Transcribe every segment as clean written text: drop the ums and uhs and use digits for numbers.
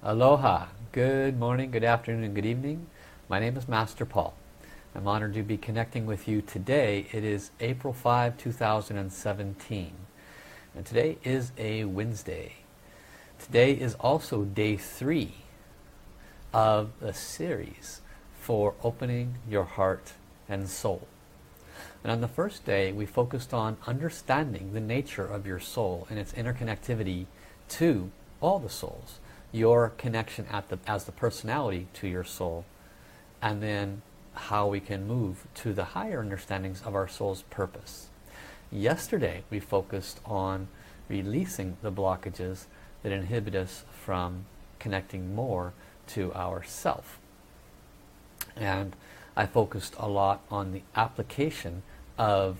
Aloha, good morning, good afternoon, and good evening. My name is Master Paul. I'm honored to be connecting with you today. It is April 5, 2017, and today is a Wednesday. Today is also day 3 of a series for opening your heart and soul. And on the first day, we focused on understanding the nature of your soul and its interconnectivity to all the souls. Your connection as the personality to your soul, and then how we can move to the higher understandings of our soul's purpose. Yesterday we focused on releasing the blockages that inhibit us from connecting more to ourself. And I focused a lot on the application of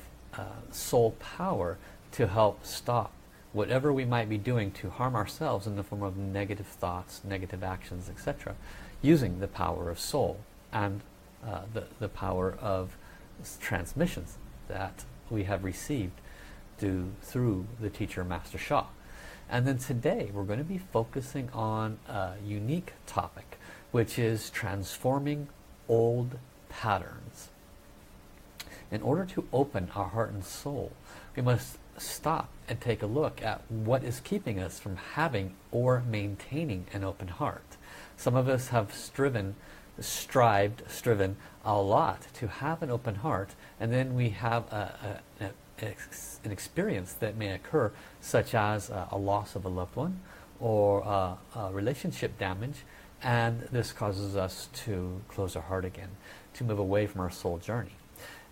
soul power to help stop whatever we might be doing to harm ourselves in the form of negative thoughts, negative actions, etc., using the power of soul and the power of transmissions that we have received through the teacher Master Sha. And then today we're going to be focusing on a unique topic, which is transforming old patterns. In order to open our heart and soul, we must stop and take a look at what is keeping us from having or maintaining an open heart. Some of us have striven a lot to have an open heart, and then we have an experience that may occur, such as a loss of a loved one or a relationship damage, and this causes us to close our heart again, to move away from our soul journey.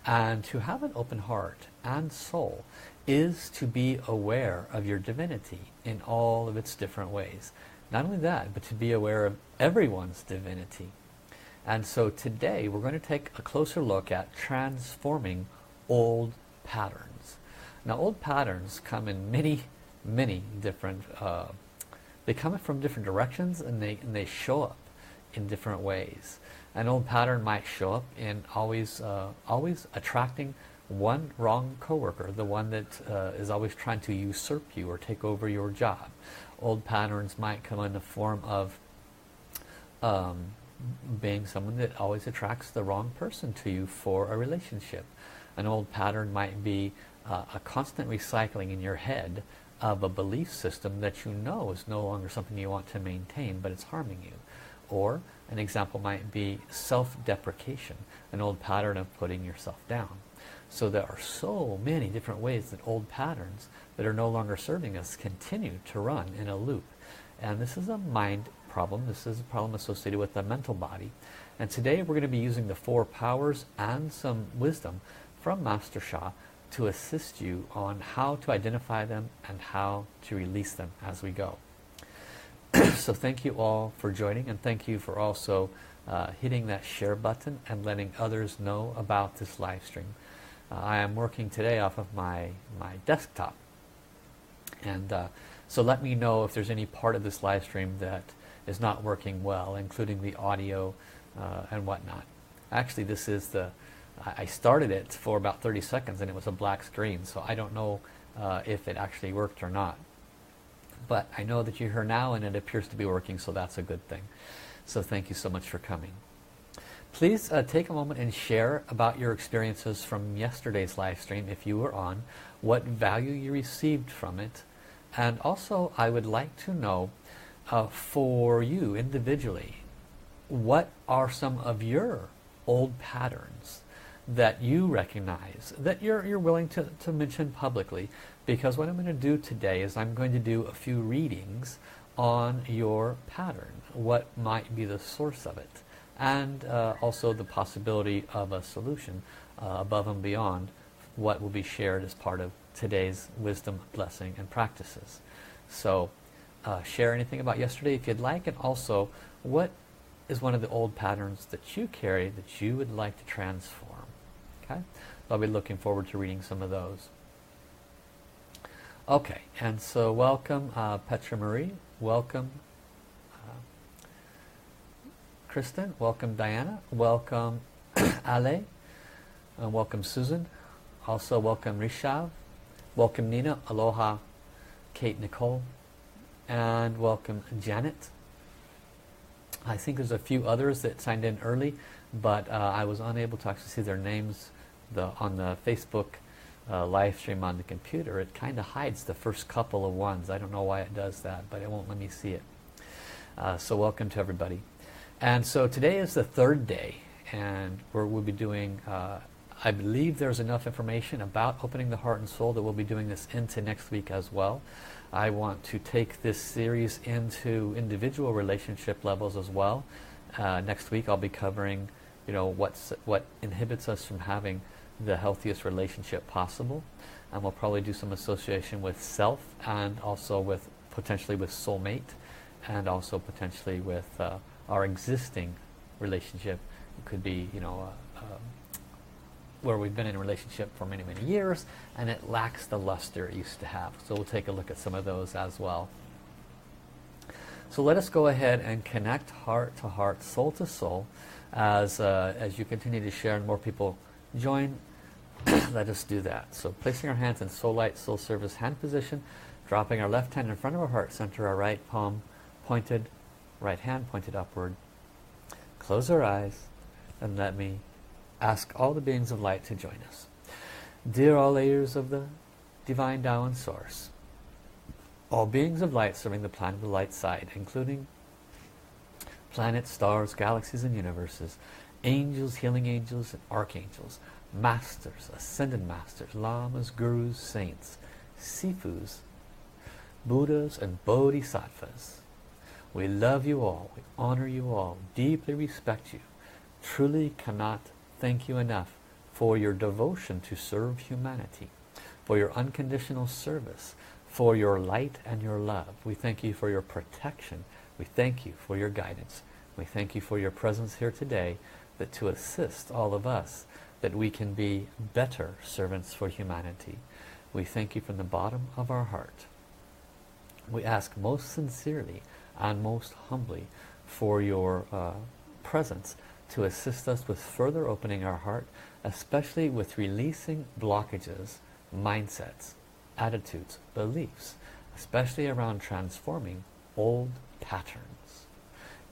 And to have an open heart and soul is to be aware of your divinity in all of its different ways. Not only that, but to be aware of everyone's divinity. And so today we're going to take a closer look at transforming old patterns. Now, old patterns come in many different, they come from different directions, and they show up in different ways. An old pattern might show up in always attracting one wrong coworker, the one that is always trying to usurp you or take over your job. Old patterns might come in the form of being someone that always attracts the wrong person to you for a relationship. An old pattern might be a constant recycling in your head of a belief system that you know is no longer something you want to maintain, but it's harming you. Or an example might be self-deprecation, an old pattern of putting yourself down. So there are so many different ways that old patterns that are no longer serving us continue to run in a loop. And this is a mind problem. This is a problem associated with the mental body. And today we're going to be using the 4 powers and some wisdom from Master Sha to assist you on how to identify them and how to release them as we go. So thank you all for joining, and thank you for also hitting that share button and letting others know about this live stream. I am working today off of my desktop, and so let me know if there's any part of this live stream that is not working well, including the audio and whatnot. Actually, this is I started it for about 30 seconds and it was a black screen, so I don't know if it actually worked or not. But I know that you're here now and it appears to be working, so that's a good thing. So thank you so much for coming. Please take a moment and share about your experiences from yesterday's live stream, if you were on, what value you received from it. And also I would like to know for you individually, what are some of your old patterns that you recognize, that you're willing to mention publicly, because what I'm going to do today is I'm going to do a few readings on your pattern, what might be the source of it, and also the possibility of a solution above and beyond what will be shared as part of today's wisdom, blessing, and practices. So share anything about yesterday if you'd like, and also what is one of the old patterns that you carry that you would like to transform. Okay? I'll be looking forward to reading some of those. Okay, and so welcome Petra Marie, welcome Kristen, welcome Diana, welcome Ale, and welcome Susan, also welcome Rishav, welcome Nina, aloha, Kate Nicole, and welcome Janet, I think there's a few others that signed in early, but I was unable to actually see their names on the Facebook live stream on the computer. It kind of hides the first couple of ones. I don't know why it does that, but it won't let me see it. So welcome to everybody. And so today is the third day, and we'll be doing, I believe there's enough information about opening the heart and soul that we'll be doing this into next week as well. I want to take this series into individual relationship levels as well. Next week I'll be covering, what inhibits us from having the healthiest relationship possible, and we'll probably do some association with self, and also with potentially with soulmate, and also potentially with our existing relationship. It could be, where we've been in a relationship for many, many years and it lacks the luster it used to have. So we'll take a look at some of those as well. So let us go ahead and connect heart to heart, soul to soul, as you continue to share and more people join. Let us do that. So placing our hands in soul light, soul service hand position, dropping our left hand in front of our heart center, our right palm pointed, right hand pointed upward. Close our eyes and let me ask all the beings of light to join us. Dear all layers of the divine Tao and Source, all beings of light serving the planet of the light side, including planets, stars, galaxies and universes, angels, healing angels and archangels, masters, ascended masters, lamas, gurus, saints, sifus, Buddhas and bodhisattvas. We love you all, we honor you all, deeply respect you, truly cannot thank you enough for your devotion to serve humanity, for your unconditional service, for your light and your love. We thank you for your protection. We thank you for your guidance. We thank you for your presence here today, that to assist all of us, that we can be better servants for humanity. We thank you from the bottom of our heart. We ask most sincerely and most humbly for your presence to assist us with further opening our heart, especially with releasing blockages, mindsets, attitudes, beliefs, especially around transforming old patterns.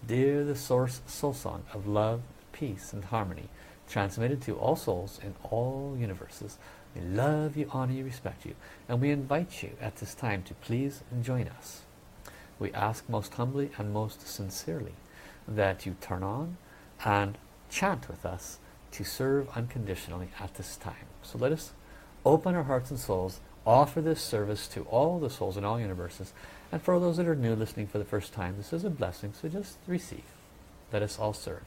Dear the Source Soul Song of love, peace and harmony, transmitted to all souls in all universes, we love you, honor you, respect you, and we invite you at this time to please join us. We ask most humbly and most sincerely that you turn on and chant with us to serve unconditionally at this time. So let us open our hearts and souls, offer this service to all the souls in all universes, and for those that are new listening for the first time, this is a blessing, so just receive. Let us all serve.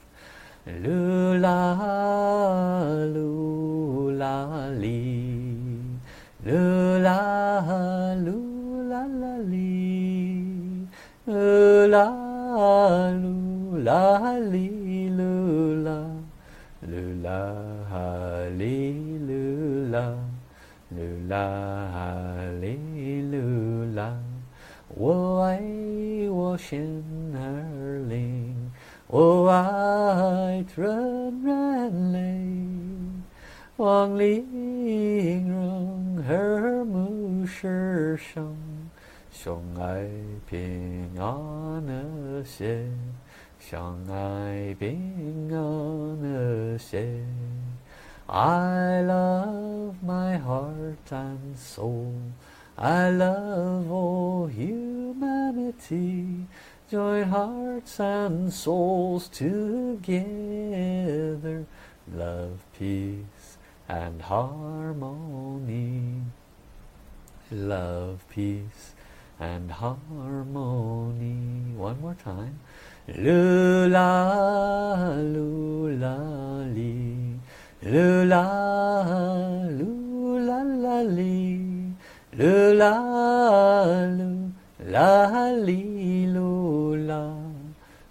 Lula, lula, li. Lula, lula, la, li. Lula, lula, li, lula. Lula, li, lula. Lula, li, lula. 我爱我心儿灵，我爱纯然泪，望玲珑和睦世上，相爱平安和谐，相爱平安和谐。I love my heart and soul. I love all humanity. Join hearts and souls together. Love, peace and harmony. Love, peace and harmony. One more time. Lula, lula, li. Lula, lula, la, li. Lula, lula, li, lula.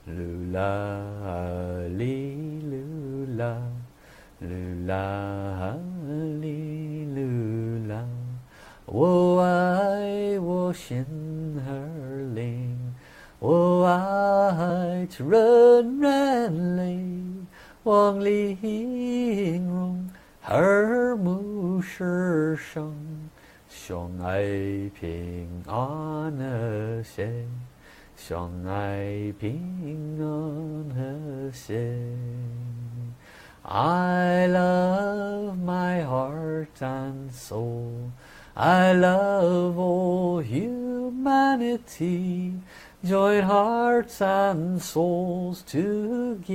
Lula, li, lula. Lula, li, lula. 我爱我心儿灵，我爱纯然泪，望玲珑和睦世上，相爱平安和谐，相爱平安和谐。I love my heart and soul. I love all humanity. Join hearts and souls together.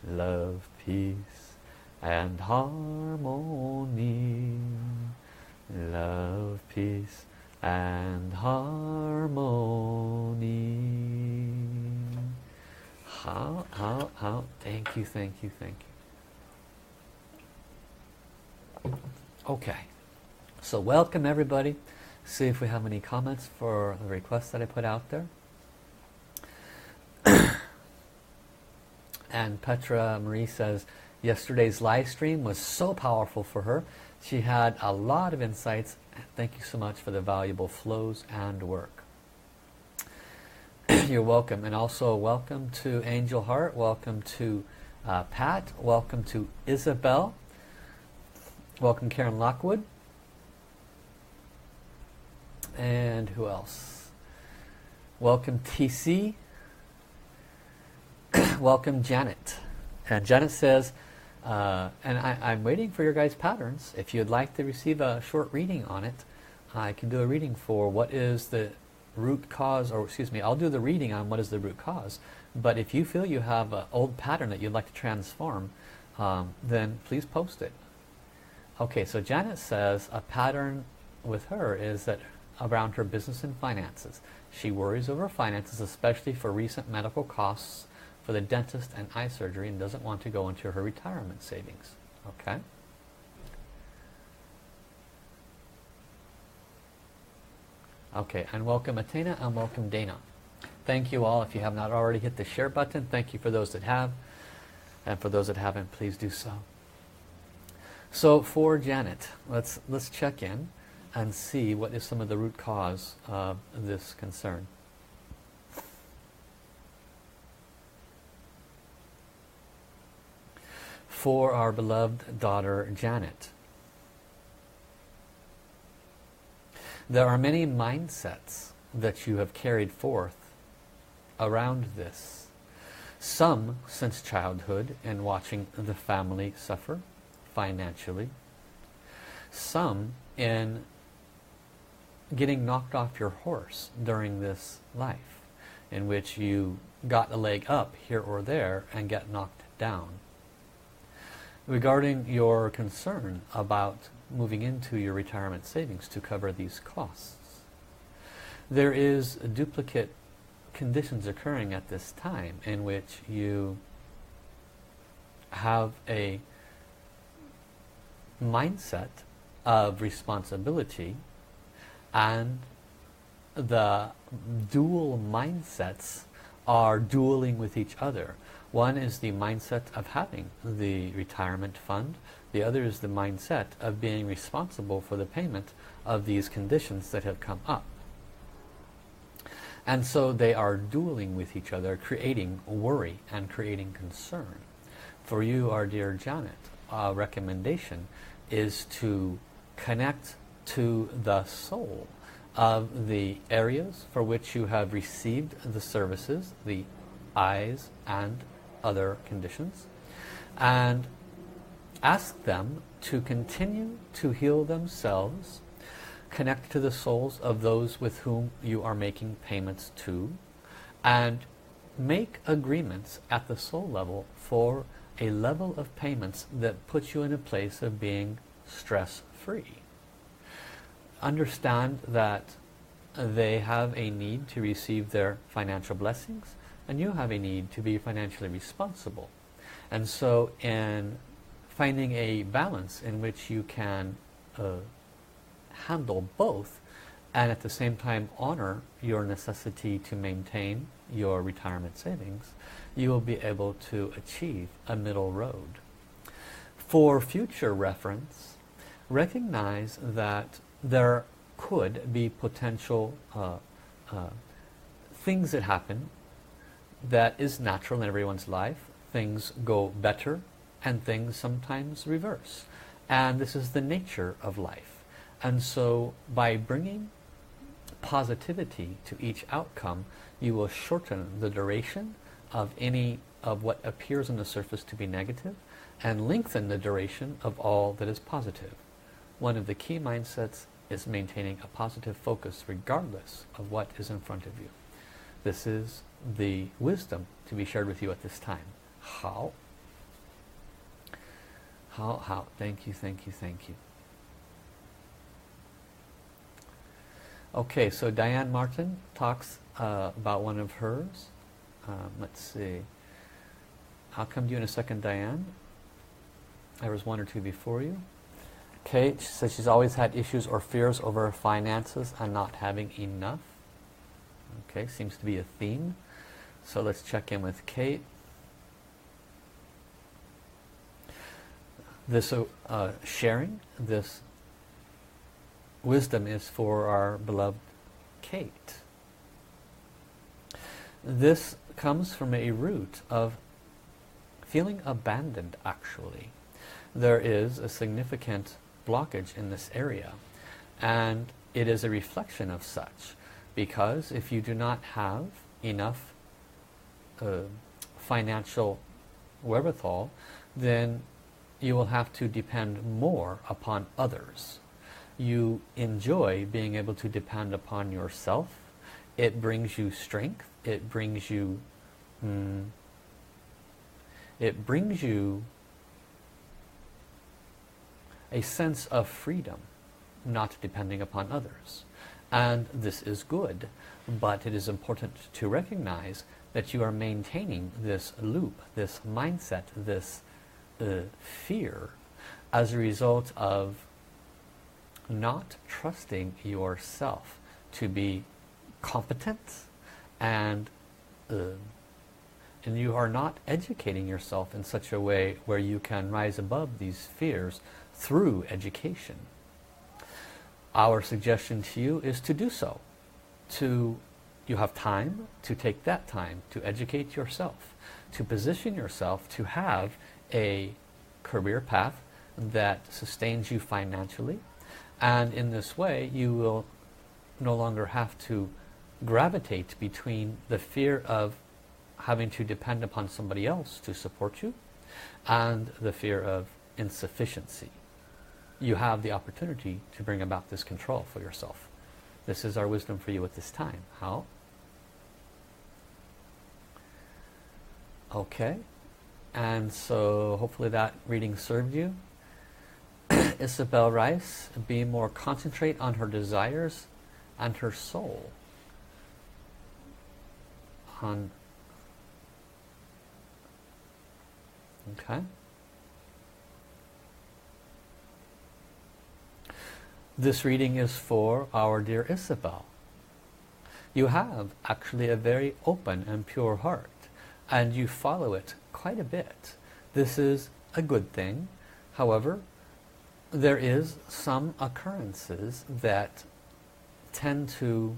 Love, peace, and harmony. Love, peace, and harmony. How, thank you, thank you, thank you. Okay, so welcome everybody. See if we have any comments for the requests that I put out there. And Petra Marie says, yesterday's live stream was so powerful for her. She had a lot of insights. Thank you so much for the valuable flows and work. You're welcome. And also welcome to Angel Heart. Welcome to Pat. Welcome to Isabel. Welcome Karen Lockwood. And who else? Welcome TC. Welcome Janet. And Janet says, and I'm waiting for your guys' patterns. If you'd like to receive a short reading on it, I can do a reading for what is the root cause, or excuse me, I'll do the reading on what is the root cause. But if you feel you have an old pattern that you'd like to transform, then please post it. Okay, so Janet says a pattern with her is that around her business and finances. She worries over finances, especially for recent medical costs for the dentist and eye surgery, and doesn't want to go into her retirement savings. Okay? Okay, and welcome Athena and welcome Dana. Thank you all. If you have not already hit the share button, thank you for those that have. And for those that haven't, please do so. So for Janet, let's check in and see what is some of the root cause of this concern. For our beloved daughter Janet, there are many mindsets that you have carried forth around this. Some since childhood and watching the family suffer financially. Some in getting knocked off your horse during this life, in which you got a leg up here or there and get knocked down. Regarding your concern about moving into your retirement savings to cover these costs, there is duplicate conditions occurring at this time in which you have a mindset of responsibility, and the dual mindsets are dueling with each other. One is the mindset of having the retirement fund. The other is the mindset of being responsible for the payment of these conditions that have come up. And so they are dueling with each other, creating worry and creating concern. For you, our dear Janet, a recommendation is to connect to the soul of the areas for which you have received the services, the eyes and other conditions, and ask them to continue to heal themselves, connect to the souls of those with whom you are making payments to, and make agreements at the soul level for a level of payments that puts you in a place of being stress-free. Understand that they have a need to receive their financial blessings, and you have a need to be financially responsible. And so in finding a balance in which you can handle both, and at the same time honor your necessity to maintain your retirement savings, you will be able to achieve a middle road. For future reference, recognize that there could be potential things that happen that is natural in everyone's life. Things go better and things sometimes reverse. And this is the nature of life. And so by bringing positivity to each outcome, you will shorten the duration of any of what appears on the surface to be negative and lengthen the duration of all that is positive. One of the key mindsets is maintaining a positive focus regardless of what is in front of you. This is the wisdom to be shared with you at this time. How? Thank you, thank you, thank you. Okay, so Diane Martin talks about one of hers. Let's see. I'll come to you in a second, Diane. There was one or two before you. Kate says she's always had issues or fears over finances and not having enough. Okay, seems to be a theme. So let's check in with Kate. This sharing, this wisdom is for our beloved Kate. This comes from a root of feeling abandoned, actually. There is a significant blockage in this area, and it is a reflection of such, because if you do not have enough financial wherewithal, then you will have to depend more upon others. You enjoy being able to depend upon yourself. It brings you strength. It brings you a sense of freedom, not depending upon others. And this is good, but it is important to recognize that you are maintaining this loop, this mindset, this fear as a result of not trusting yourself to be competent, and you are not educating yourself in such a way where you can rise above these fears through education. Our suggestion to you is to do so. You have time to take that time to educate yourself, to position yourself to have a career path that sustains you financially, and in this way you will no longer have to gravitate between the fear of having to depend upon somebody else to support you and the fear of insufficiency. You have the opportunity to bring about this control for yourself. This is our wisdom for you at this time. How? Okay. And so hopefully that reading served you. Isabel Rice, be more concentrate on her desires and her soul. Okay. This reading is for our dear Isabel. You have actually a very open and pure heart, and you follow it quite a bit. This is a good thing. However, there is some occurrences that tend to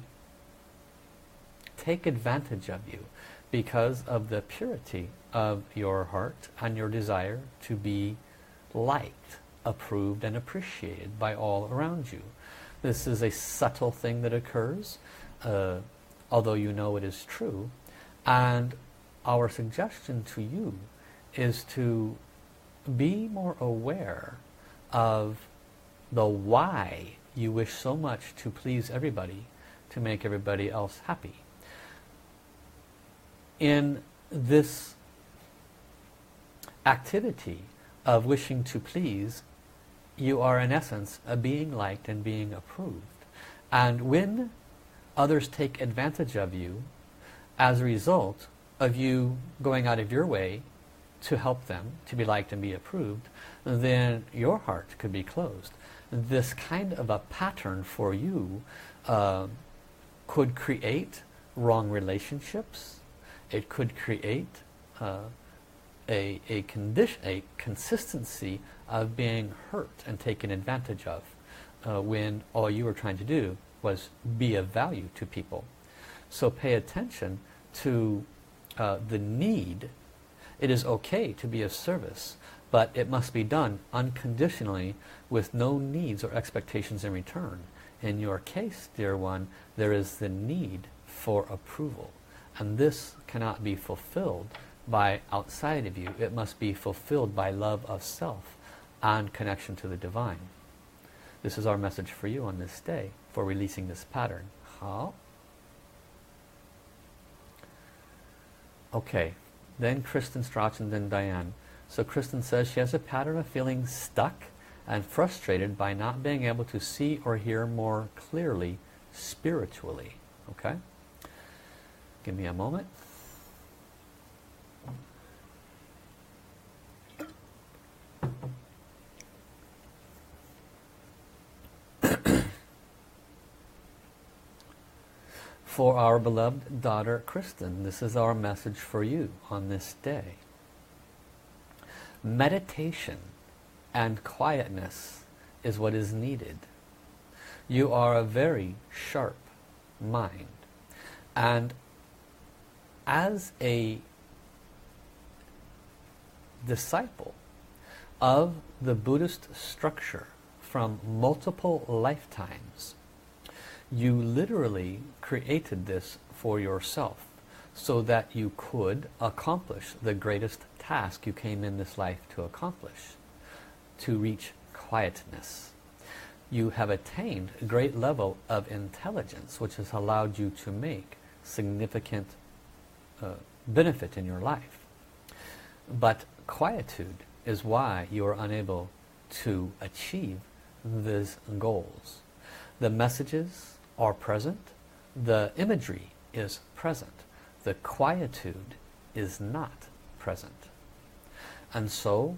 take advantage of you because of the purity of your heart and your desire to be liked, approved, and appreciated by all around you. This is a subtle thing that occurs, although you know it is true. And our suggestion to you is to be more aware of the why you wish so much to please everybody, to make everybody else happy. In this activity of wishing to please, you are in essence being liked and being approved. And when others take advantage of you as a result of you going out of your way to help them to be liked and be approved, then your heart could be closed. This kind of a pattern for you could create wrong relationships. It could create a consistency of being hurt and taken advantage of when all you were trying to do was be of value to people. So pay attention to the need. It is okay to be of service, but it must be done unconditionally with no needs or expectations in return. In your case, dear one, there is the need for approval. And this cannot be fulfilled by outside of you. It must be fulfilled by love of self and connection to the divine. This is our message for you on this day for releasing this pattern. How? Okay, then Kristen Strauch and then Diane. So Kristen says she has a pattern of feeling stuck and frustrated by not being able to see or hear more clearly spiritually. Okay? Give me a moment. For our beloved daughter Kristen, this is our message for you on this day. Meditation and quietness is what is needed. You are a very sharp mind, and as a disciple of the Buddhist structure from multiple lifetimes, you literally created this for yourself so that you could accomplish the greatest task you came in this life to accomplish, to reach quietness. You have attained a great level of intelligence which has allowed you to make significant benefit in your life. But quietude is why you are unable to achieve these goals. The messages are present, the imagery is present, the quietude is not present. And so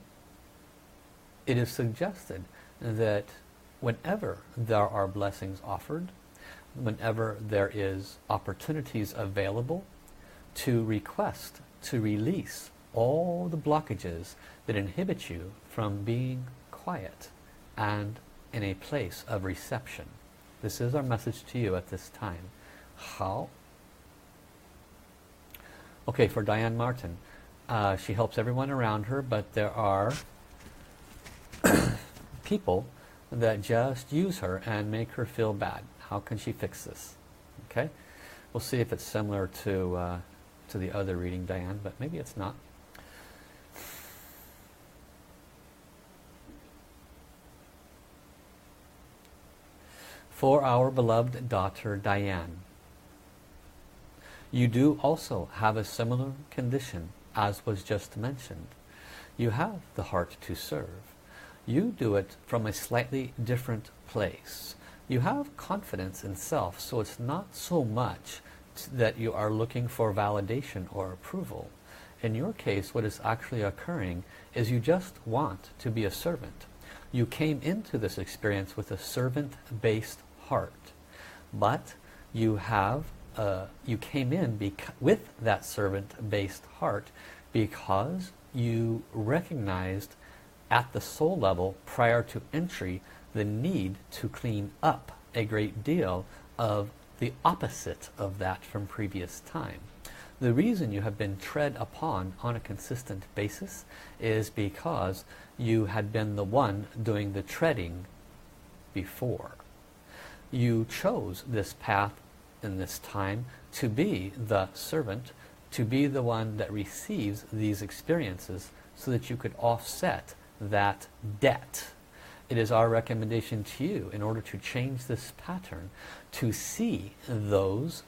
it is suggested that whenever there are blessings offered, whenever there is opportunities available, to request, to release all the blockages that inhibit you from being quiet and in a place of reception. This is our message to you at this time. How? Okay, for Diane Martin. She helps everyone around her, but there are people that just use her and make her feel bad. How can she fix this? Okay, we'll see if it's similar to the other reading, Diane, but maybe it's not. For our beloved daughter Diane, you do also have a similar condition as was just mentioned. You have the heart to serve. You do it from a slightly different place. You have confidence in self, so it's not so much that you are looking for validation or approval. In your case, what is actually occurring is you just want to be a servant. You came into this experience with a servant-based heart, but you came in with that servant-based heart because you recognized at the soul level prior to entry the need to clean up a great deal of the opposite of that from previous time. The reason you have been tread upon on a consistent basis is because you had been the one doing the treading before. You chose this path in this time to be the servant, to be the one that receives these experiences so that you could offset that debt. It is our recommendation to you, in order to change this pattern, to see those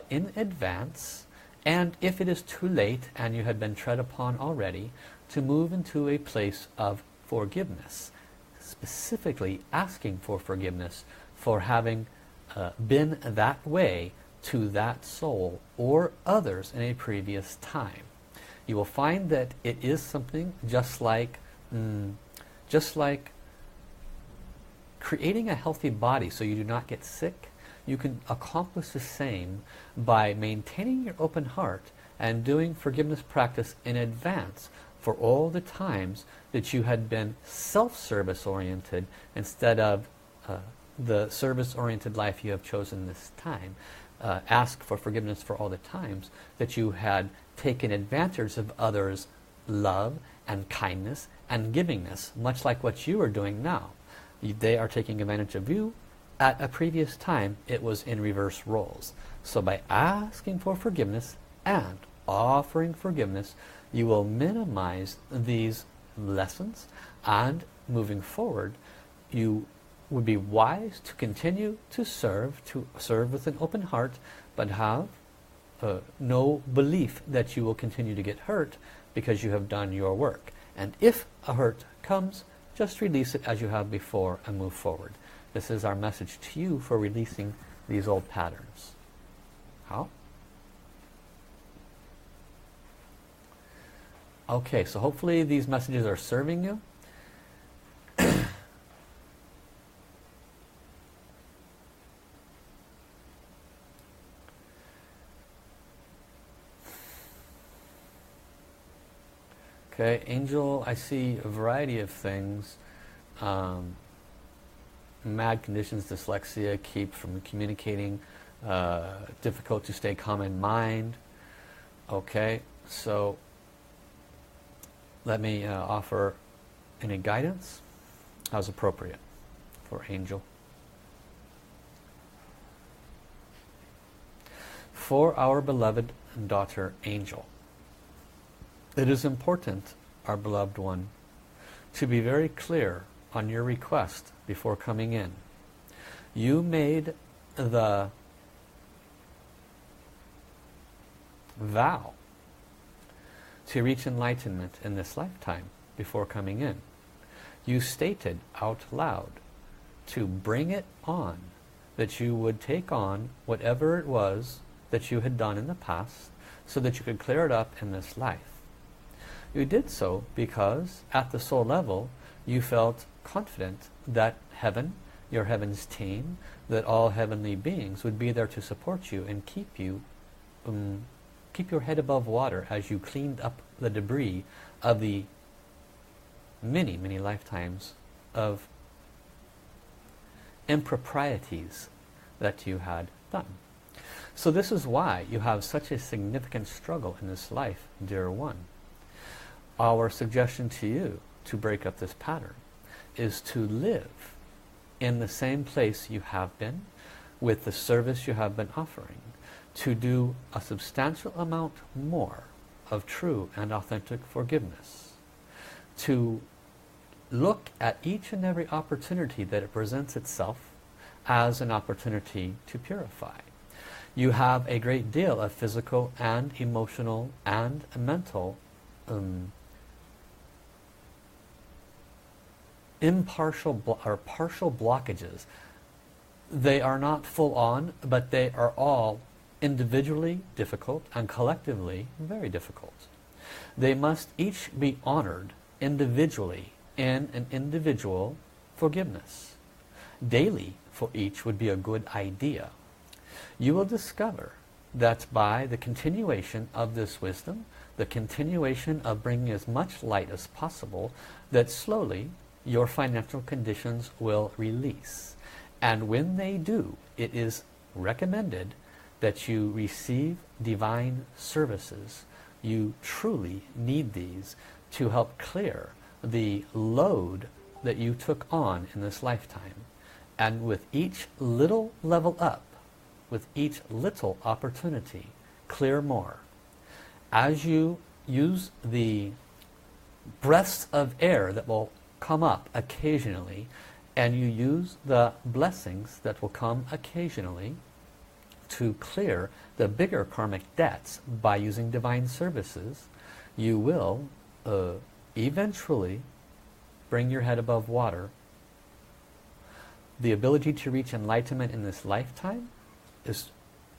in advance, and if it is too late and you had been tread upon already, to move into a place of forgiveness, specifically asking for forgiveness for having been that way to that soul or others in a previous time. You will find that it is something just like creating a healthy body so you do not get sick. You can accomplish the same by maintaining your open heart and doing forgiveness practice in advance for all the times that you had been self-service oriented instead of the service-oriented life you have chosen this time. Ask for forgiveness for all the times that you had taken advantage of others' love and kindness and givingness, much like what you are doing now. They are taking advantage of you, at a previous time it was in reverse roles. So by asking for forgiveness and offering forgiveness, you will minimize these lessons, and moving forward you would be wise to continue to serve with an open heart, but have no belief that you will continue to get hurt, because you have done your work. And if a hurt comes, just release it as you have before and move forward. This is our message to you for releasing these old patterns. How? Okay, so hopefully these messages are serving you. Okay, Angel, I see a variety of things. Mad conditions, dyslexia, keep from communicating, difficult to stay calm in mind. Okay, so let me offer any guidance as appropriate for Angel. For our beloved daughter Angel, it is important, our beloved one, to be very clear on your request before coming in. You made the vow to reach enlightenment in this lifetime before coming in. You stated out loud to bring it on, that you would take on whatever it was that you had done in the past so that you could clear it up in this life. You did so because at the soul level you felt confident that heaven, your heaven's team, that all heavenly beings would be there to support you and keep you keep your head above water as you cleaned up the debris of the many, many lifetimes of improprieties that you had done. So this is why you have such a significant struggle in this life, dear one. Our suggestion to you to break up this pattern is to live in the same place you have been, with the service you have been offering, to do a substantial amount more of true and authentic forgiveness, to look at each and every opportunity that it presents itself as an opportunity to purify. You have a great deal of physical and emotional and mental partial blockages. They are not full on, but they are all individually difficult and collectively very difficult. They must each be honored individually in an individual forgiveness. Daily for each would be a good idea. You will discover that by the continuation of this wisdom, the continuation of bringing as much light as possible, that slowly your financial conditions will release. And when they do, it is recommended that you receive divine services. You truly need these to help clear the load that you took on in this lifetime. And with each little level up, with each little opportunity, clear more. As you use the breaths of air that will come up occasionally, and you use the blessings that will come occasionally to clear the bigger karmic debts by using divine services, you will eventually bring your head above water. The ability to reach enlightenment in this lifetime is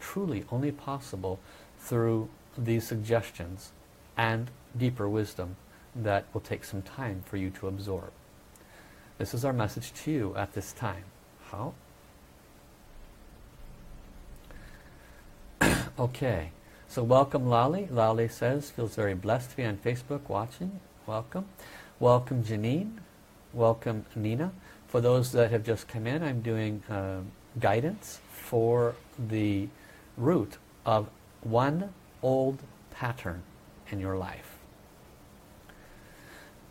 truly only possible through these suggestions and deeper wisdom that will take some time for you to absorb. This is our message to you at this time. How? Okay, so welcome Lali. Lali says, feels very blessed to be on Facebook watching. Welcome. Welcome Janine. Welcome Nina. For those that have just come in, I'm doing guidance for the root of one old pattern in your life.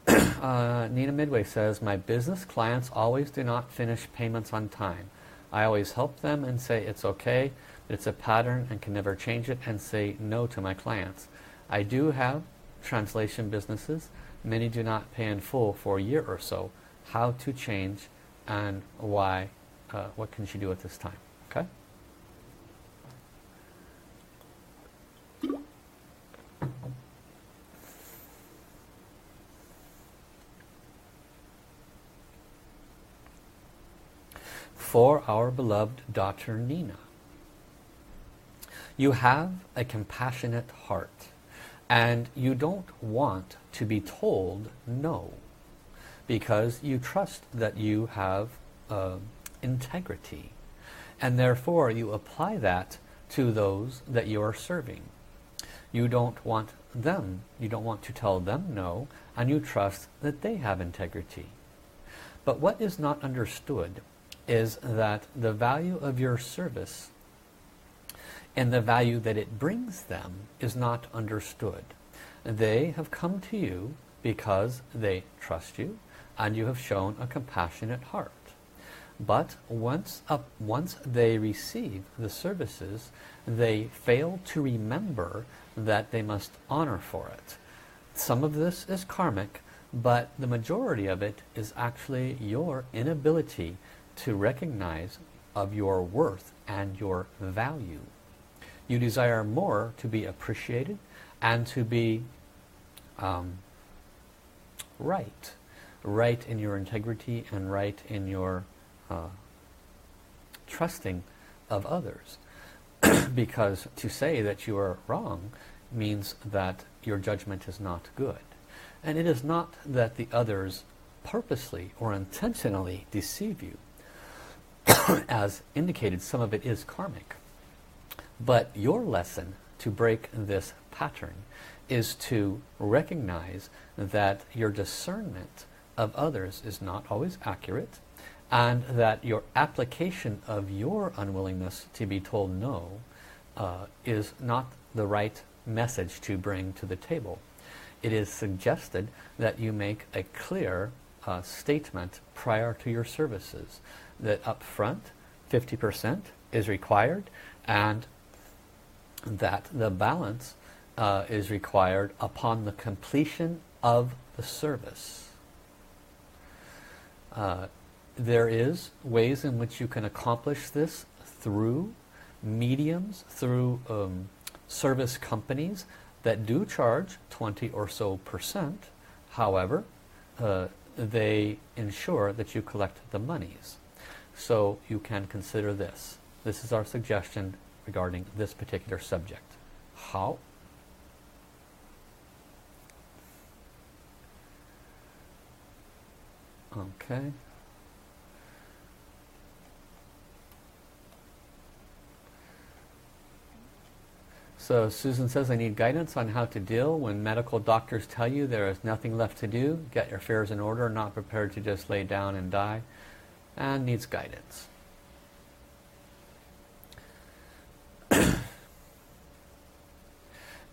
Nina Midway says, my business clients always do not finish payments on time. I always help them and say it's okay, it's a pattern and can never change it, and say no to my clients. I do have translation businesses. Many do not pay in full for a year or so. How to change and why, what can she do at this time? Okay? For our beloved daughter Nina, you have a compassionate heart and you don't want to be told no because you trust that you have integrity, and therefore you apply that to those that you are serving. You don't want to tell them no, and you trust that they have integrity. But what is not understood is that the value of your service and the value that it brings them is not understood. They have come to you because they trust you and you have shown a compassionate heart. But once they receive the services, they fail to remember that they must honor for it. Some of this is karmic, but the majority of it is actually your inability to recognize of your worth and your value. You desire more to be appreciated and to be right in your integrity and right in your trusting of others. Because to say that you are wrong means that your judgment is not good. And it is not that the others purposely or intentionally deceive you. As indicated, some of it is karmic. But your lesson to break this pattern is to recognize that your discernment of others is not always accurate, and that your application of your unwillingness to be told no is not the right message to bring to the table. It is suggested that you make a clear statement prior to your services, that up front 50% is required, and that the balance is required upon the completion of the service. There is ways in which you can accomplish this through mediums, through service companies that do charge 20 or so percent. However, they ensure that you collect the monies. So you can consider this. This is our suggestion regarding this particular subject. How? Okay. So Susan says, I need guidance on how to deal when medical doctors tell you there is nothing left to do. Get your affairs in order, not prepared to just lay down and die, and needs guidance.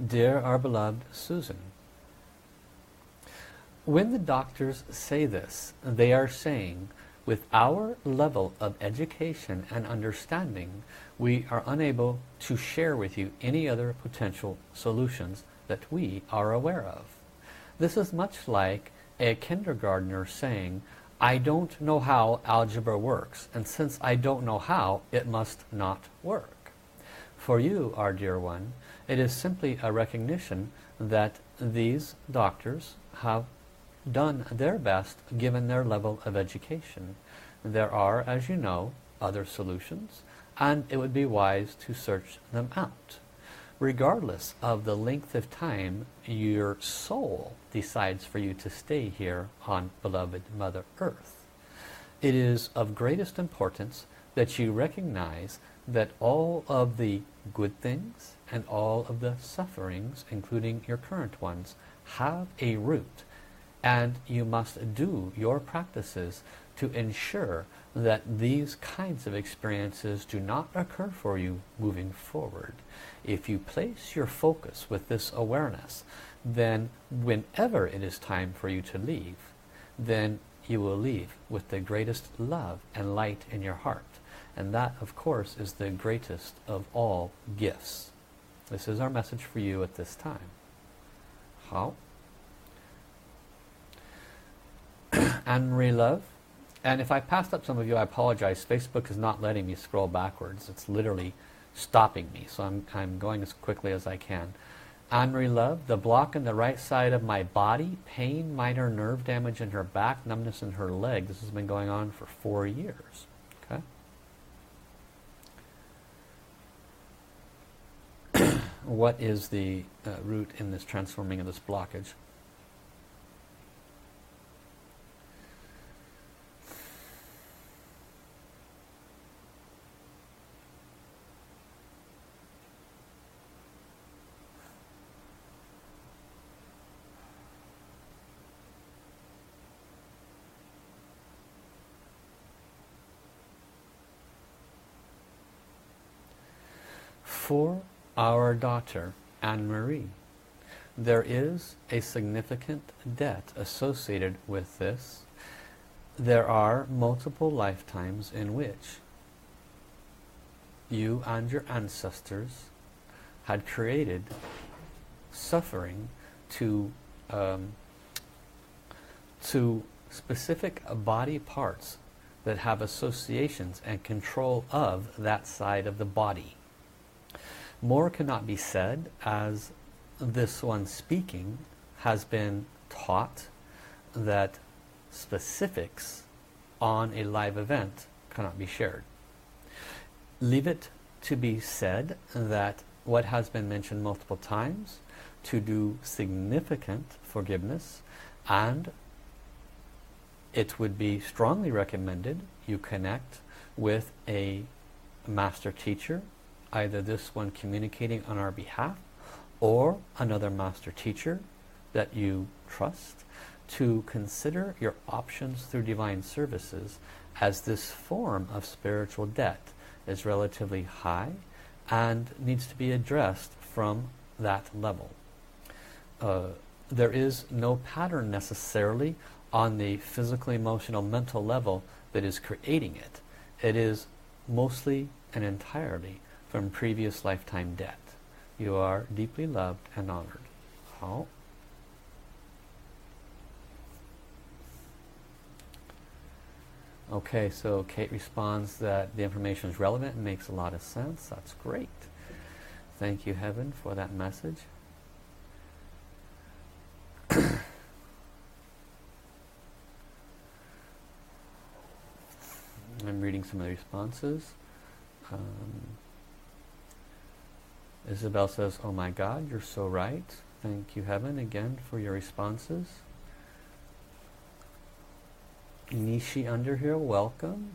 Dear our beloved Susan, when the doctors say this, they are saying, with our level of education and understanding, we are unable to share with you any other potential solutions that we are aware of. This is much like a kindergartner saying, I don't know how algebra works, and since I don't know how, it must not work. For you, our dear one, it is simply a recognition that these doctors have done their best given their level of education. There are, as you know, other solutions, and it would be wise to search them out. Regardless of the length of time your soul decides for you to stay here on beloved Mother Earth, it is of greatest importance that you recognize that all of the good things and all of the sufferings, including your current ones, have a root, and you must do your practices to ensure that these kinds of experiences do not occur for you moving forward. If you place your focus with this awareness, then whenever it is time for you to leave, then you will leave with the greatest love and light in your heart. And that, of course, is the greatest of all gifts. This is our message for you at this time. How? Anne-Marie Love. And if I passed up some of you, I apologize. Facebook is not letting me scroll backwards. It's literally stopping me. So I'm going as quickly as I can. Anne-Marie Love, the block in the right side of my body, pain, minor nerve damage in her back, numbness in her leg. This has been going on for 4 years. Okay. What is the root in this transforming of this blockage? For our daughter, Anne-Marie, there is a significant debt associated with this. There are multiple lifetimes in which you and your ancestors had created suffering to specific body parts that have associations and control of that side of the body. More cannot be said, as this one speaking has been taught that specifics on a live event cannot be shared. Leave it to be said that what has been mentioned multiple times, to do significant forgiveness, and it would be strongly recommended you connect with a master teacher, either this one communicating on our behalf or another master teacher that you trust, to consider your options through divine services, as this form of spiritual debt is relatively high and needs to be addressed from that level. There is no pattern necessarily on the physical, emotional, mental level that is creating it. It is mostly and entirely from previous lifetime debt. You are deeply loved and honored. How? Okay, so Kate responds that the information is relevant and makes a lot of sense. That's great. Thank you, Heaven, for that message. I'm reading some of the responses. Isabel says, oh my God, you're so right. Thank you, Heaven, again for your responses. Nishi Underhill, welcome.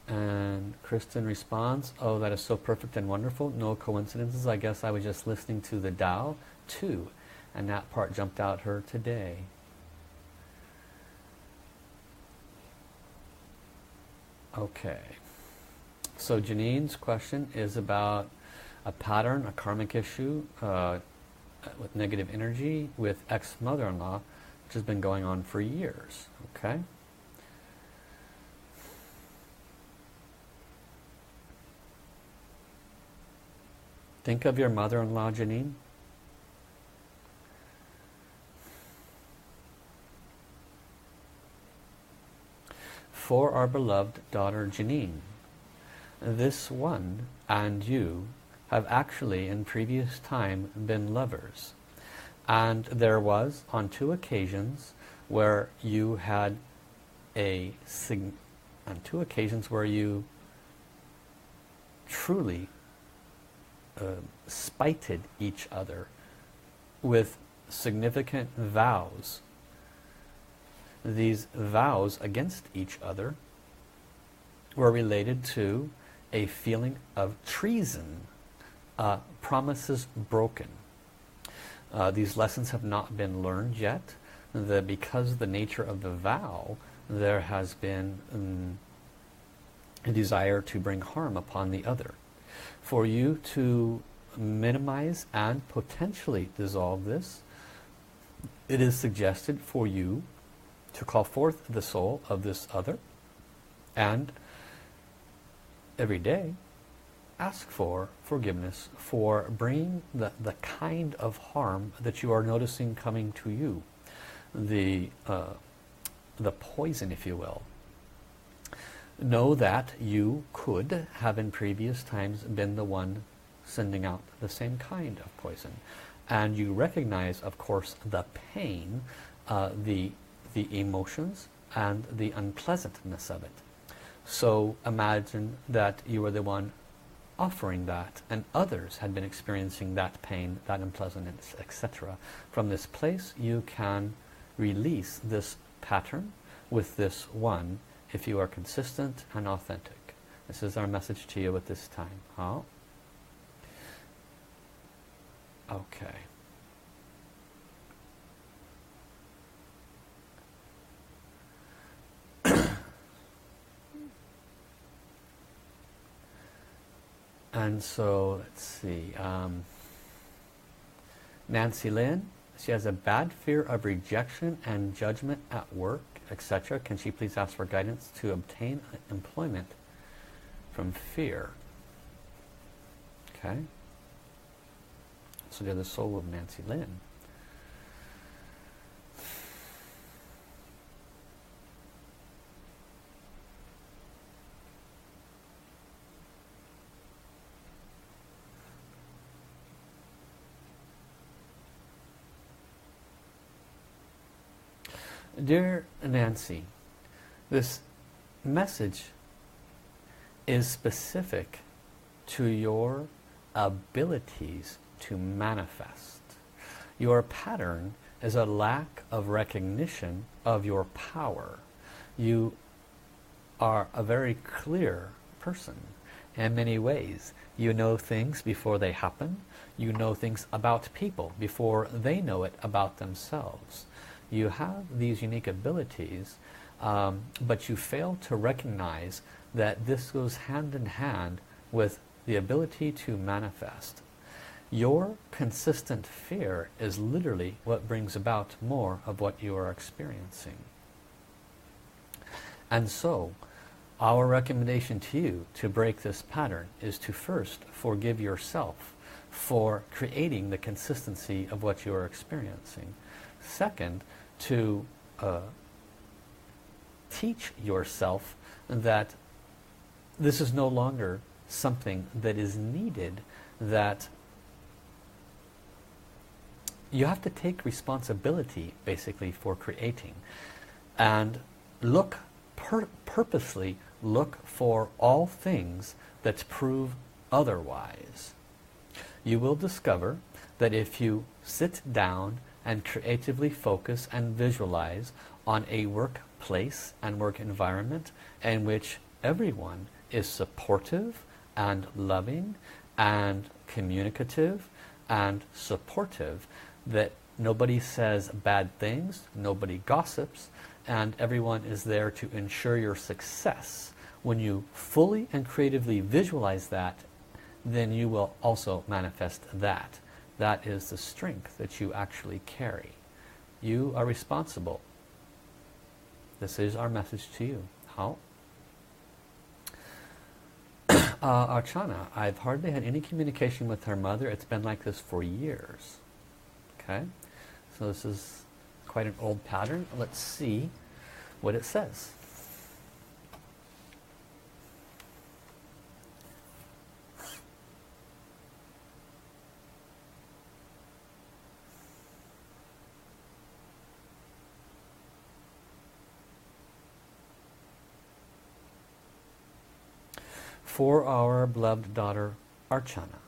And Kristen responds, oh, that is so perfect and wonderful. No coincidences. I guess I was just listening to the Tao too, and that part jumped out her today. Okay, so Janine's question is about a pattern, a karmic issue with negative energy with ex-mother-in-law, which has been going on for years. Okay. Think of your mother-in-law, Janine. For our beloved daughter Janine, this one and you have actually in previous time been lovers, and there was on 2 occasions where you had on 2 occasions where you truly spited each other with significant vows. These vows against each other were related to a feeling of treason, promises broken. These lessons have not been learned yet. Because of the nature of the vow, there has been a desire to bring harm upon the other. For you to minimize and potentially dissolve this, it is suggested for you to call forth the soul of this other, and every day ask for forgiveness for bringing the kind of harm that you are noticing coming to you, the poison, if you will. Know that you could have in previous times been the one sending out the same kind of poison, and you recognize, of course, the pain, the emotions, and the unpleasantness of it. So imagine that you were the one offering that, and others had been experiencing that pain, that unpleasantness, etc. From this place you can release this pattern with this one if you are consistent and authentic. This is our message to you at this time. Oh. Okay. And so, let's see. Nancy Lynn, she has a bad fear of rejection and judgment at work, etc. Can she please ask for guidance to obtain employment from fear? Okay. So they're the soul of Nancy Lynn. Dear Nancy, this message is specific to your abilities to manifest. Your pattern is a lack of recognition of your power. You are a very clear person in many ways. You know things before they happen. You know things about people before they know it about themselves. You have these unique abilities, but you fail to recognize that this goes hand in hand with the ability to manifest. Your consistent fear is literally what brings about more of what you are experiencing. And so, our recommendation to you to break this pattern is to first forgive yourself for creating the consistency of what you are experiencing. Second, to teach yourself that this is no longer something that is needed, that you have to take responsibility basically for creating, and look purposely look for all things that prove otherwise. You will discover that if you sit down and creatively focus and visualize on a workplace and work environment in which everyone is supportive and loving and communicative and supportive, that nobody says bad things, nobody gossips, and everyone is there to ensure your success. When you fully and creatively visualize that, then you will also manifest that. That is the strength that you actually carry. You are responsible. This is our message to you. How? Archana, I've hardly had any communication with her mother. It's been like this for years. Okay? So this is quite an old pattern. Let's see what it says. For our beloved daughter Archana,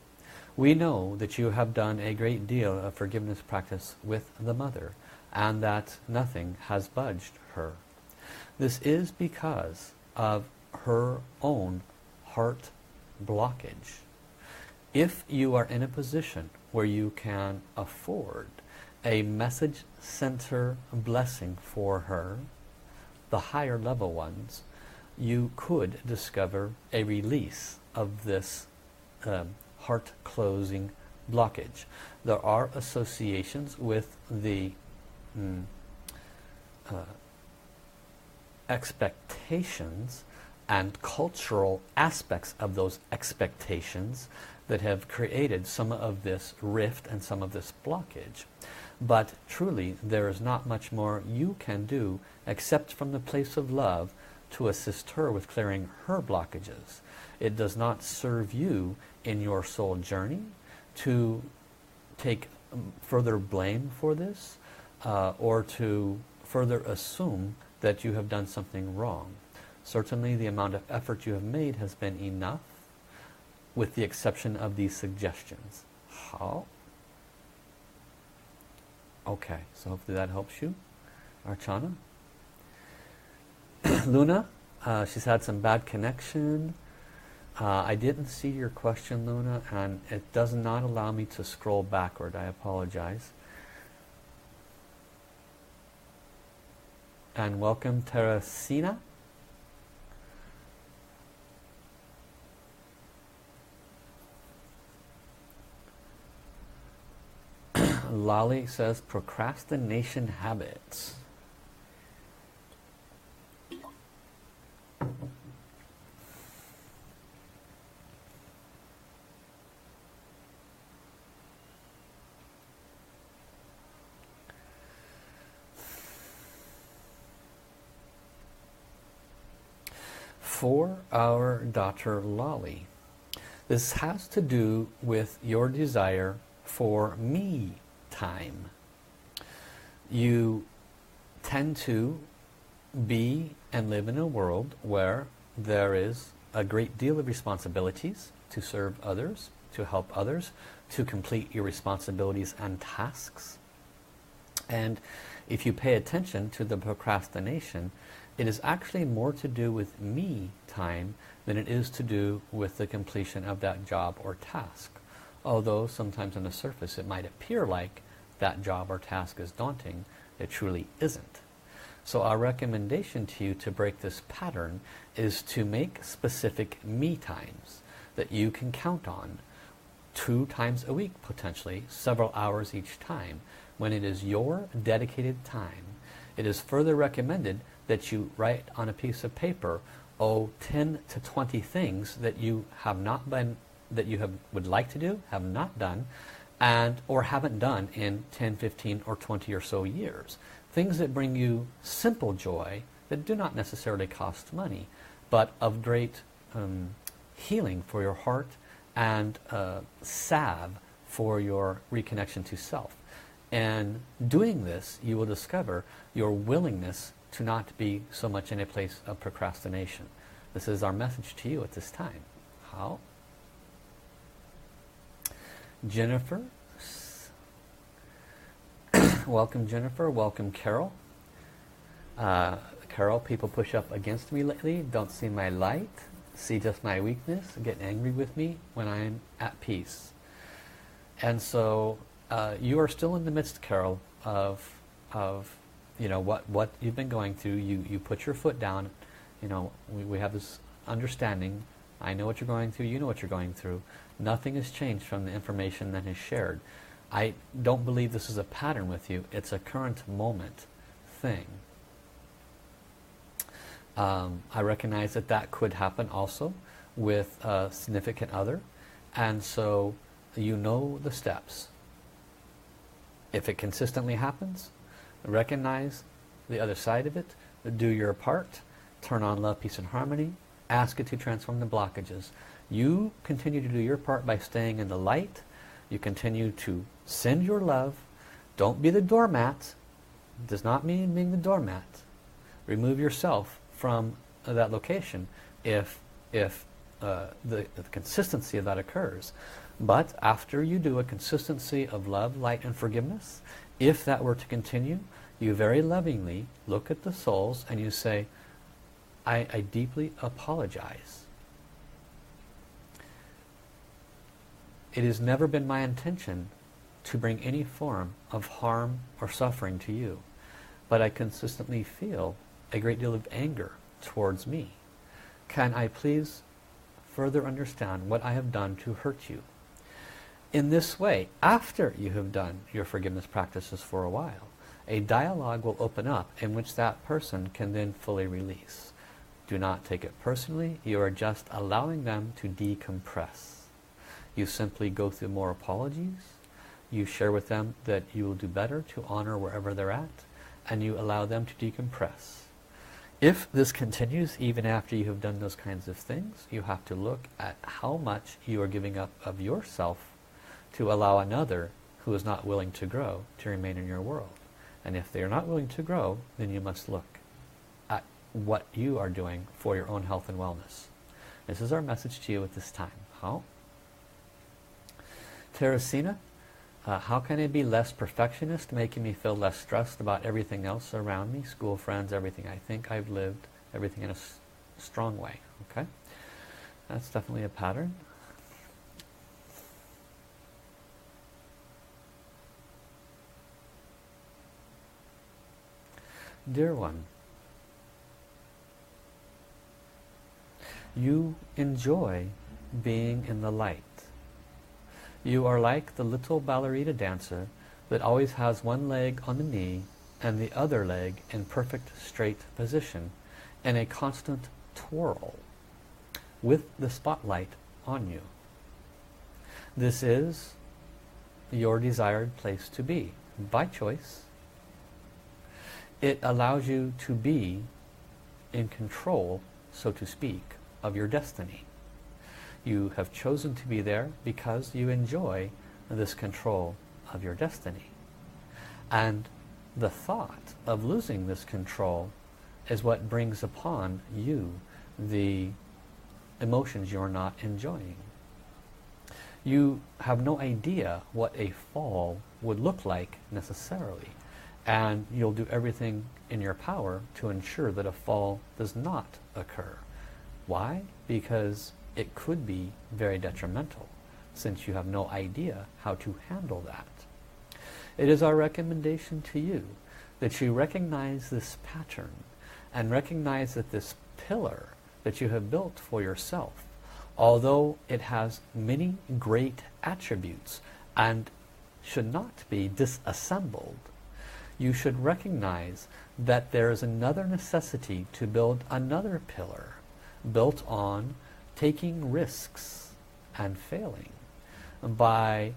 we know that you have done a great deal of forgiveness practice with the mother, and that nothing has budged her. This is because of her own heart blockage. If you are in a position where you can afford a message center blessing for her, the higher level ones, you could discover a release of this heart closing blockage. There are associations with the expectations and cultural aspects of those expectations that have created some of this rift and some of this blockage. But truly, there is not much more you can do except from the place of love to assist her with clearing her blockages. It does not serve you in your soul journey to take further blame for this or to further assume that you have done something wrong. Certainly the amount of effort you have made has been enough, with the exception of these suggestions. How? Okay, so hopefully that helps you, Archana. Luna, she's had some bad connection. I didn't see your question, Luna, and it does not allow me to scroll backward. I apologize. And welcome, Teresina. Lolly says procrastination habits. For our daughter Lolly, this has to do with your desire for me time. You tend to be and live in a world where there is a great deal of responsibilities to serve others, to help others, to complete your responsibilities and tasks. And if you pay attention to the procrastination, it is actually more to do with me time than it is to do with the completion of that job or task. Although sometimes on the surface it might appear like that job or task is daunting, it truly isn't. So our recommendation to you to break this pattern is to make specific me times that you can count on 2 times a week, potentially several hours each time, when it is your dedicated time. It is further recommended that you write on a piece of paper 10 to 20 things that you have not been, that you would like to do, have not done, and or haven't done in 10, 15, or 20 or so years. Things that bring you simple joy that do not necessarily cost money, but of great healing for your heart and salve for your reconnection to self. And doing this, you will discover your willingness to not be so much in a place of procrastination. This is our message to you at this time. How? Jennifer. Welcome, Jennifer. Welcome, Carol. Carol, people push up against me lately, don't see my light, see just my weakness, get angry with me when I'm at peace. And so you are still in the midst, Carol, of you know what you've been going through. You put your foot down. You know, we have this understanding. I know what you're going through, you know what you're going through. Nothing has changed from the information that is shared. I don't believe this is a pattern with you. It's a current moment thing. I recognize that that could happen also with a significant other, and so you know the steps. If it consistently happens, recognize the other side of it, do your part, turn on love, peace, and harmony, ask it to transform the blockages. You continue to do your part by staying in the light. You continue to send your love. Don't be the doormat. It does not mean being the doormat. Remove yourself from that location if the consistency of that occurs. But after you do a consistency of love, light, and forgiveness, if that were to continue, you very lovingly look at the souls and you say, I deeply apologize. It has never been my intention to bring any form of harm or suffering to you, but I consistently feel a great deal of anger towards me. Can I please further understand what I have done to hurt you? In this way, after you have done your forgiveness practices for a while, a dialogue will open up in which that person can then fully release. Do not take it personally. You are just allowing them to decompress. You simply go through more apologies. You share with them that you will do better to honor wherever they're at, and you allow them to decompress. If this continues even after you have done those kinds of things, you have to look at how much you are giving up of yourself to allow another who is not willing to grow to remain in your world. And if they are not willing to grow, then you must look at what you are doing for your own health and wellness. This is our message to you at this time. How? Teresina, how can I be less perfectionist, making me feel less stressed about everything else around me, school, friends, everything? I think I've lived everything in a strong way. Okay, that's definitely a pattern. Dear one, you enjoy being in the light. You are like the little ballerina dancer that always has one leg on the knee and the other leg in perfect straight position in a constant twirl with the spotlight on you. This is your desired place to be by choice. It allows you to be in control, so to speak, of your destiny. You have chosen to be there because you enjoy this control of your destiny. And the thought of losing this control is what brings upon you the emotions you're not enjoying. You have no idea what a fall would look like necessarily. And you'll do everything in your power to ensure that a fall does not occur. Why? Because it could be very detrimental, since you have no idea how to handle that. It is our recommendation to you that you recognize this pattern and recognize that this pillar that you have built for yourself, although it has many great attributes and should not be disassembled, you should recognize that there is another necessity to build another pillar built on taking risks and failing, by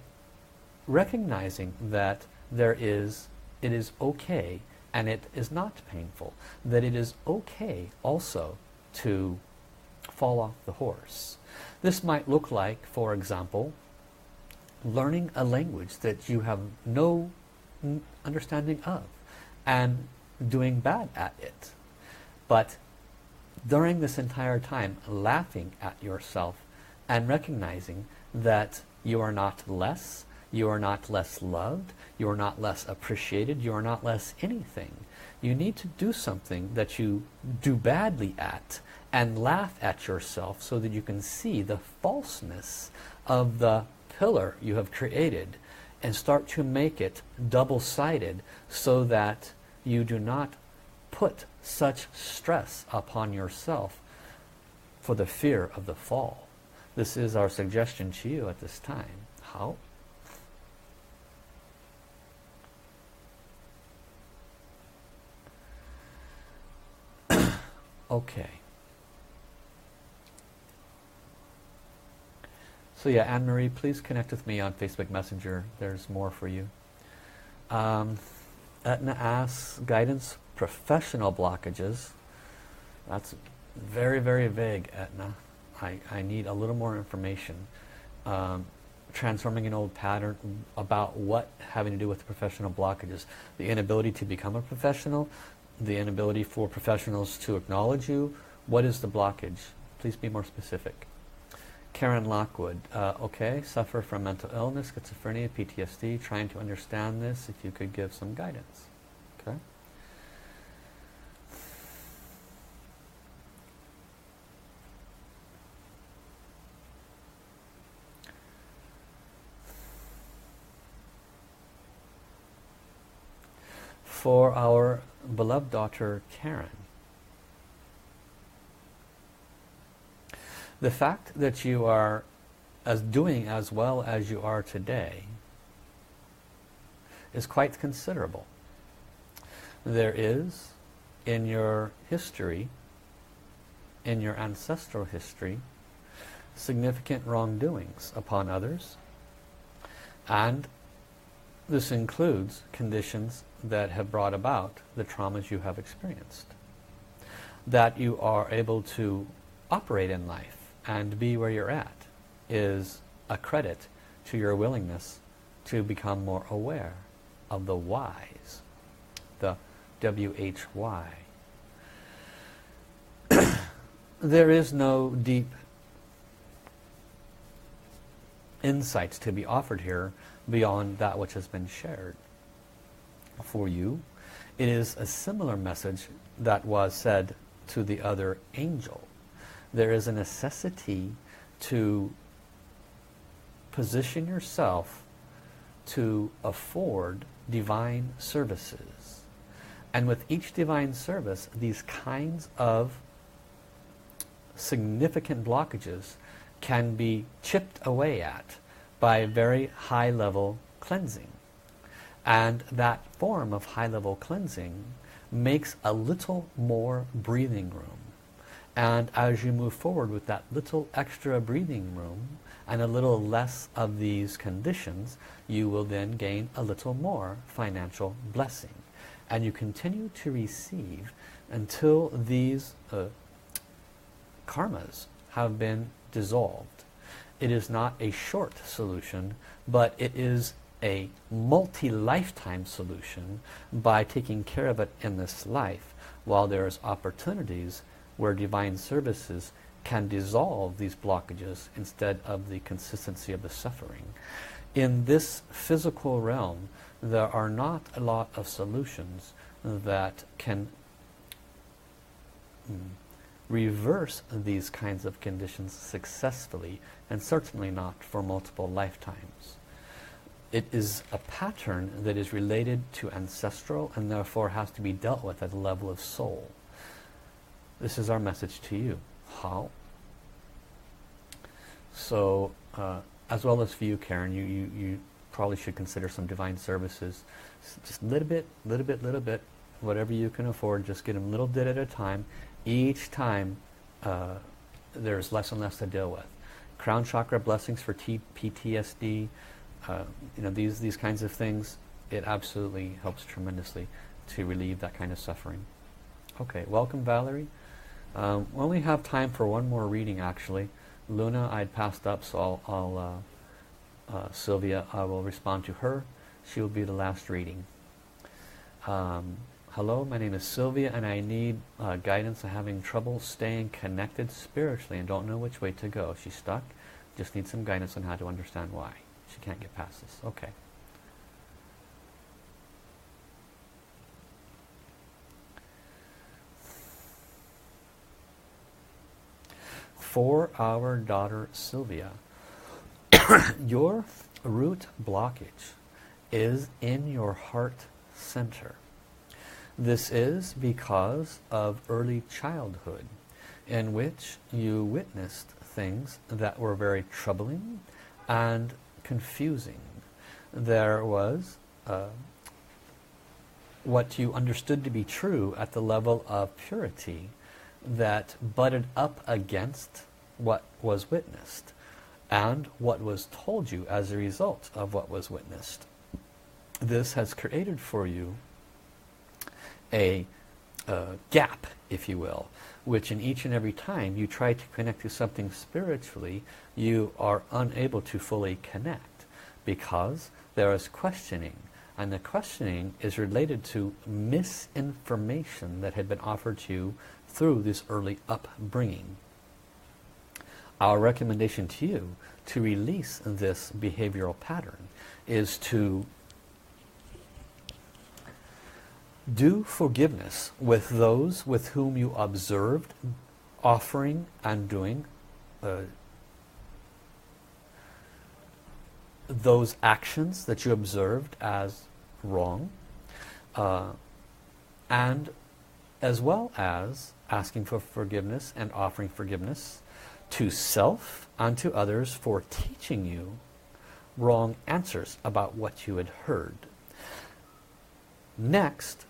recognizing that it is okay and it is not painful, that it is okay also to fall off the horse. This might look like, for example, learning a language that you have no understanding of and doing bad at it. But during this entire time, laughing at yourself and recognizing that you are not less, you are not less loved, you are not less appreciated, you are not less anything. You need to do something that you do badly at and laugh at yourself so that you can see the falseness of the pillar you have created and start to make it double-sided so that you do not put such stress upon yourself for the fear of the fall. This is our suggestion to you at this time. How? Okay. So yeah, Anne-Marie, please connect with me on Facebook Messenger. There's more for you. Etna asks, guidance, professional blockages. That's very, very vague, Etna. I need a little more information. Transforming an old pattern about what having to do with professional blockages. The inability to become a professional, the inability for professionals to acknowledge you. What is the blockage? Please be more specific. Karen Lockwood, okay, suffer from mental illness, schizophrenia, PTSD, trying to understand this, if you could give some guidance. Okay. For our beloved daughter, Karen, the fact that you are doing as well as you are today is quite considerable. There is, in your history, in your ancestral history, significant wrongdoings upon others, and this includes conditions that have brought about the traumas you have experienced. That you are able to operate in life and be where you're at is a credit to your willingness to become more aware of the whys, the W-H-Y. There is no deep insights to be offered here beyond that which has been shared. For you, it is a similar message that was said to the other angel. There is a necessity to position yourself to afford divine services. And with each divine service, these kinds of significant blockages can be chipped away at by very high-level cleansing. And that form of high-level cleansing makes a little more breathing room. And as you move forward with that little extra breathing room and a little less of these conditions, you will then gain a little more financial blessing. And you continue to receive until these karmas have been dissolved. It is not a short solution, but it is a multi-lifetime solution by taking care of it in this life, while there's opportunities where divine services can dissolve these blockages instead of the consistency of the suffering. In this physical realm, there are not a lot of solutions that can reverse these kinds of conditions successfully, and certainly not for multiple lifetimes. It is a pattern that is related to ancestral and therefore has to be dealt with at the level of soul. This is our message to you. How? So, as well as for you, Karen, you probably should consider some divine services. Just little bit, whatever you can afford, just get them a little bit at a time. Each time there's less and less to deal with. Crown chakra blessings for PTSD, these kinds of things, it absolutely helps tremendously to relieve that kind of suffering. Okay, welcome Valerie. We only have time for one more reading actually. Luna I'd passed up, so I'll Sylvia, I will respond to her. She will be the last reading. Hello, my name is Sylvia and I need guidance. I'm having trouble staying connected spiritually and don't know which way to go. She's stuck. Just need some guidance on how to understand why. She can't get past this. Okay. For our daughter Sylvia, your root blockage is in your heart center. This is because of early childhood, in which you witnessed things that were very troubling and confusing. There was what you understood to be true at the level of purity that butted up against what was witnessed and what was told you as a result of what was witnessed. This has created for you a gap, if you will, which in each and every time you try to connect to something spiritually, you are unable to fully connect because there is questioning, and the questioning is related to misinformation that had been offered to you through this early upbringing. Our recommendation to you to release this behavioral pattern is to do forgiveness with those with whom you observed offering and doing those actions that you observed as wrong, and as well as asking for forgiveness and offering forgiveness to self and to others for teaching you wrong answers about what you had heard. Next,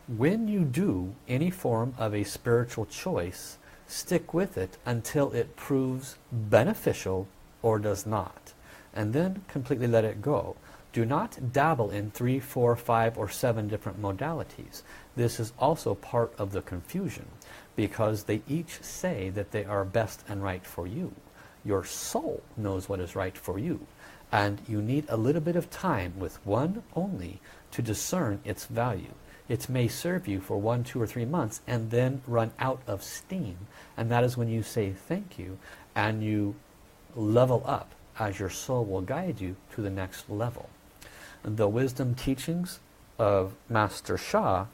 when you do any form of a spiritual choice, stick with it until it proves beneficial or does not, and then completely let it go. Do not dabble in 3, 4, 5, or 7 different modalities. This is also part of the confusion, because they each say that they are best and right for you. Your soul knows what is right for you, and you need a little bit of time with one only to discern its value. It may serve you for 1, 2, or 3 months and then run out of steam, and that is when you say thank you and you level up, as your soul will guide you to the next level. The wisdom teachings of Master Sha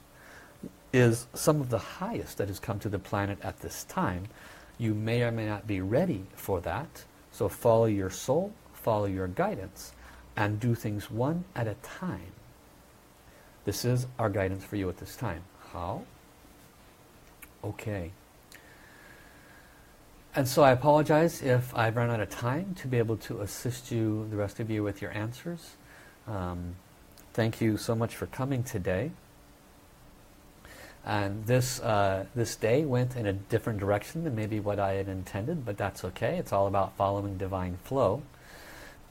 is some of the highest that has come to the planet at this time. You may or may not be ready for that, so follow your soul, follow your guidance, and do things one at a time. This is our guidance for you at this time. How? Okay. And so I apologize if I've run out of time to be able to assist you, the rest of you, with your answers. Thank you so much for coming today. And this day went in a different direction than maybe what I had intended, but that's okay. It's all about following divine flow.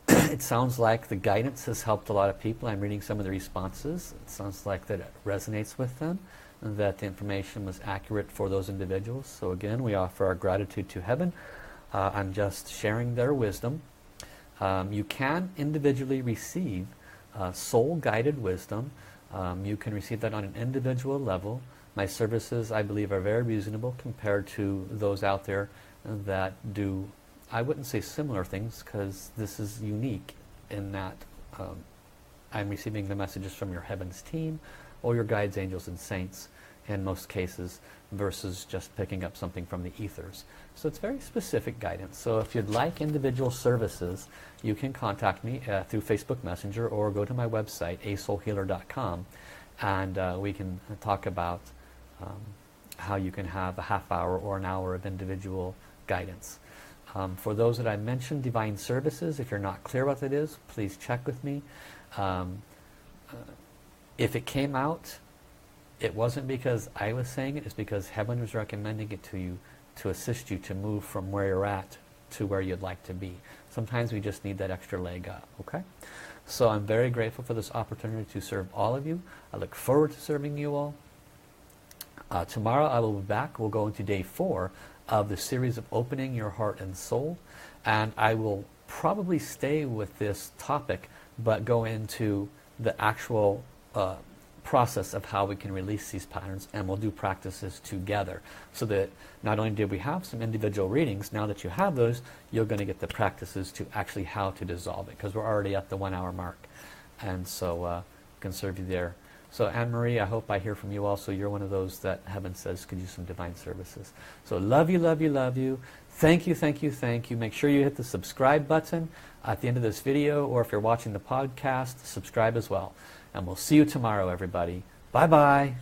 It sounds like the guidance has helped a lot of people. I'm reading some of the responses. It sounds like that it resonates with them, and that the information was accurate for those individuals. So again, we offer our gratitude to heaven. I'm just sharing their wisdom. You can individually receive soul-guided wisdom. You can receive that on an individual level. My services, I believe, are very reasonable compared to those out there that do, I wouldn't say similar things, because this is unique in that I'm receiving the messages from your heavens team or your guides, angels, and saints in most cases, versus just picking up something from the ethers. So it's very specific guidance. So if you'd like individual services, you can contact me through Facebook Messenger or go to my website, asoulhealer.com, and we can talk about how you can have a half hour or an hour of individual guidance. For those that I mentioned, divine services, if you're not clear what it is, please check with me. If it came out, it wasn't because I was saying it, it's because heaven was recommending it to you to assist you to move from where you're at to where you'd like to be. Sometimes we just need that extra leg up, okay? So I'm very grateful for this opportunity to serve all of you. I look forward to serving you all. Tomorrow I will be back. We'll go into day 4 of the series of opening your heart and soul, and I will probably stay with this topic but go into the actual process of how we can release these patterns, and we'll do practices together, so that not only did we have some individual readings, now that you have those, you're going to get the practices to actually how to dissolve it, because we're already at the 1 hour mark, and so can serve you there. So Anne-Marie, I hope I hear from you also. You're one of those that heaven says could use some divine services. So love you, love you, love you. Thank you, thank you, thank you. Make sure you hit the subscribe button at the end of this video, or if you're watching the podcast, subscribe as well. And we'll see you tomorrow, everybody. Bye-bye.